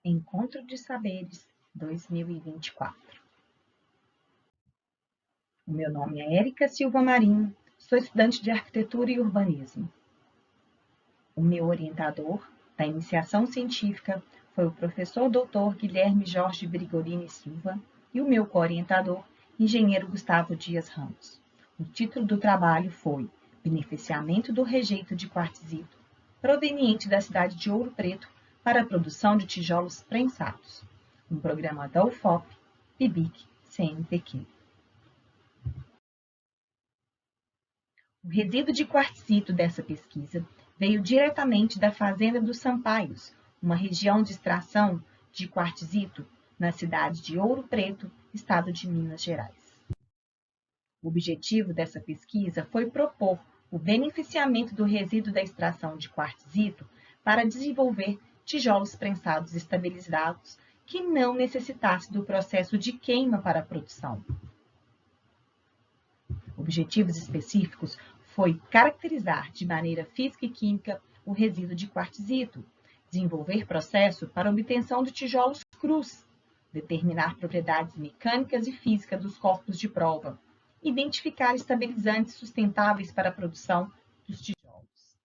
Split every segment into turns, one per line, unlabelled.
Encontro de Saberes 2024. O meu nome é Érica Silva Marinho, sou estudante de Arquitetura e Urbanismo. O meu orientador da iniciação científica foi o professor Dr. Guilherme Jorge Brigorini Silva e o meu co-orientador, engenheiro Gustavo Dias Ramos. O título do trabalho foi Beneficiamento do rejeito de quartzito, proveniente da cidade de Ouro Preto, para a produção de tijolos prensados, um programa da UFOP, PIBIC, CNPq. O resíduo de quartzito dessa pesquisa veio diretamente da fazenda dos Sampaios, uma região de extração de quartzito na cidade de Ouro Preto, estado de Minas Gerais. O objetivo dessa pesquisa foi propor o beneficiamento do resíduo da extração de quartzito para desenvolver tijolos prensados estabilizados que não necessitassem do processo de queima para a produção. Objetivos específicos foi caracterizar de maneira física e química o resíduo de quartzito, desenvolver processo para obtenção de tijolos crus, determinar propriedades mecânicas e físicas dos corpos de prova, identificar estabilizantes sustentáveis para a produção dos tijolos.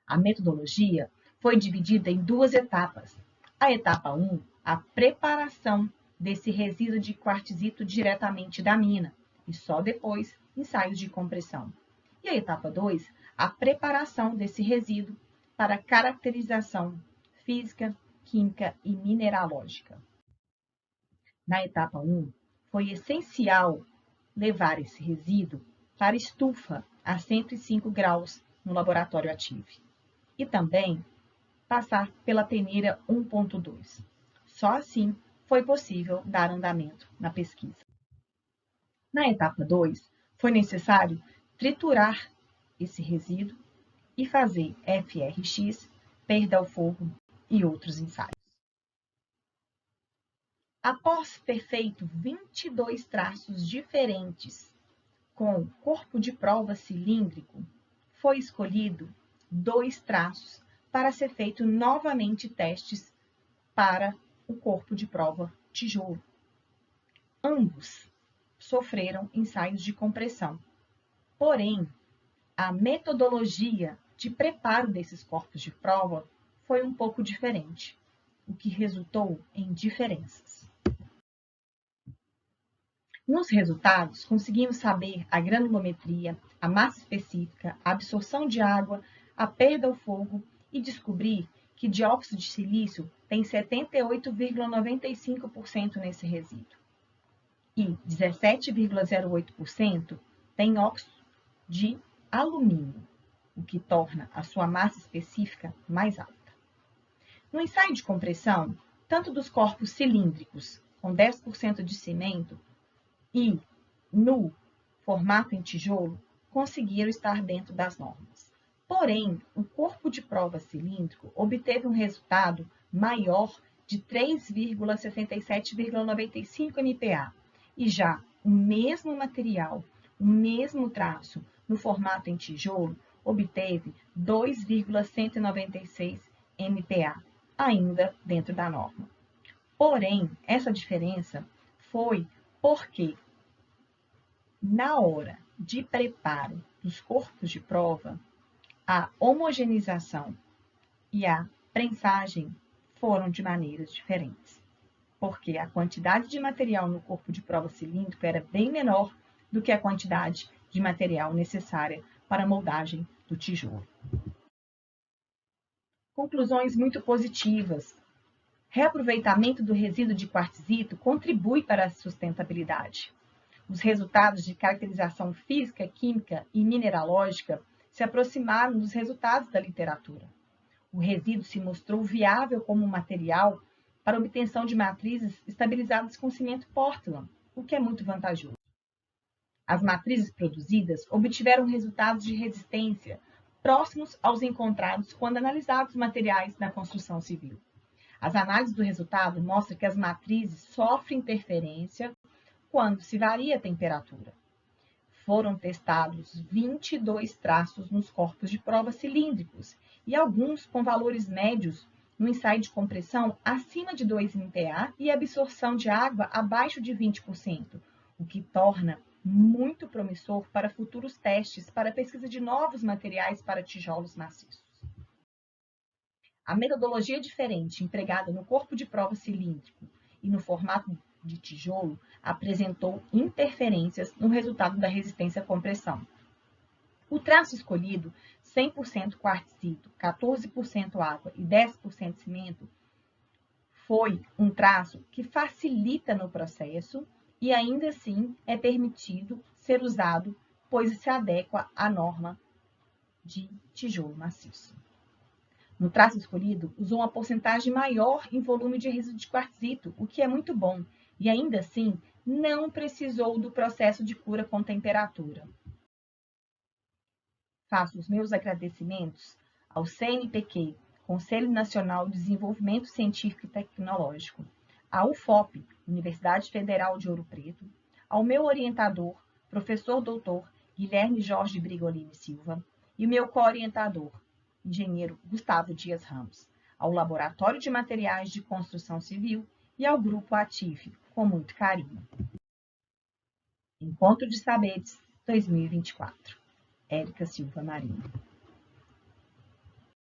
A metodologia foi dividida em duas etapas. A etapa 1, a preparação desse resíduo de quartzito diretamente da mina, e só depois ensaios de compressão. E a etapa 2, a preparação desse resíduo para caracterização física, química e mineralógica. Na etapa 1, foi essencial levar esse resíduo para estufa a 105 graus no laboratório ATIVE. E também passar pela peneira 1.2. Só assim foi possível dar andamento na pesquisa. Na etapa 2, foi necessário triturar esse resíduo e fazer FRX, perda ao fogo e outros ensaios. Após ter feito 22 traços diferentes com corpo de prova cilíndrico, foi escolhido 2 traços para ser feito novamente testes para o corpo de prova tijolo. Ambos sofreram ensaios de compressão. Porém, a metodologia de preparo desses corpos de prova foi um pouco diferente, o que resultou em diferenças. Nos resultados, conseguimos saber a granulometria, a massa específica, a absorção de água, a perda ao fogo e descobrir que dióxido de silício tem 78,95% nesse resíduo e 17,08% tem óxido de alumínio, o que torna a sua massa específica mais alta. No ensaio de compressão, tanto dos corpos cilíndricos com 10% de cimento e no formato em tijolo, conseguiram estar dentro das normas. Porém, o corpo de prova cilíndrico obteve um resultado maior de 3,67,95 MPa, e já o mesmo material, o mesmo traço, no formato em tijolo, obteve 2,196 MPa, ainda dentro da norma. Porém, essa diferença foi porque, na hora de preparo dos corpos de prova, a homogeneização e a prensagem foram de maneiras diferentes, porque a quantidade de material no corpo de prova cilíndrico era bem menor do que a quantidade de material necessária para a moldagem do tijolo. Conclusões muito positivas. Reaproveitamento do resíduo de quartzito contribui para a sustentabilidade. Os resultados de caracterização física, química e mineralógica se aproximaram dos resultados da literatura. O resíduo se mostrou viável como material para obtenção de matrizes estabilizadas com cimento Portland, o que é muito vantajoso. As matrizes produzidas obtiveram resultados de resistência próximos aos encontrados quando analisados materiais na construção civil. As análises do resultado mostram que as matrizes sofrem interferência quando se varia a temperatura. Foram testados 22 traços nos corpos de prova cilíndricos e alguns com valores médios no ensaio de compressão acima de 2 MPa e absorção de água abaixo de 20%, o que torna muito promissor para futuros testes para a pesquisa de novos materiais para tijolos maciços. A metodologia diferente empregada no corpo de prova cilíndrico e no formato de tijolo apresentou interferências no resultado da resistência à compressão. O traço escolhido, 100% quartzito, 14% água e 10% cimento, foi um traço que facilita no processo e ainda assim é permitido ser usado, pois se adequa à norma de tijolo maciço. No traço escolhido, usou uma porcentagem maior em volume de resíduo de quartzito, o que é muito bom, e ainda assim não precisou do processo de cura com temperatura. Faço os meus agradecimentos ao CNPq, Conselho Nacional de Desenvolvimento Científico e Tecnológico, à UFOP, Universidade Federal de Ouro Preto, ao meu orientador, professor doutor Guilherme Jorge Brigolini Silva, e o meu co-orientador, engenheiro Gustavo Dias Ramos, ao Laboratório de Materiais de Construção Civil e ao Grupo ATIF, com muito carinho. Encontro de Saberes 2024. Érica Silva Marinho.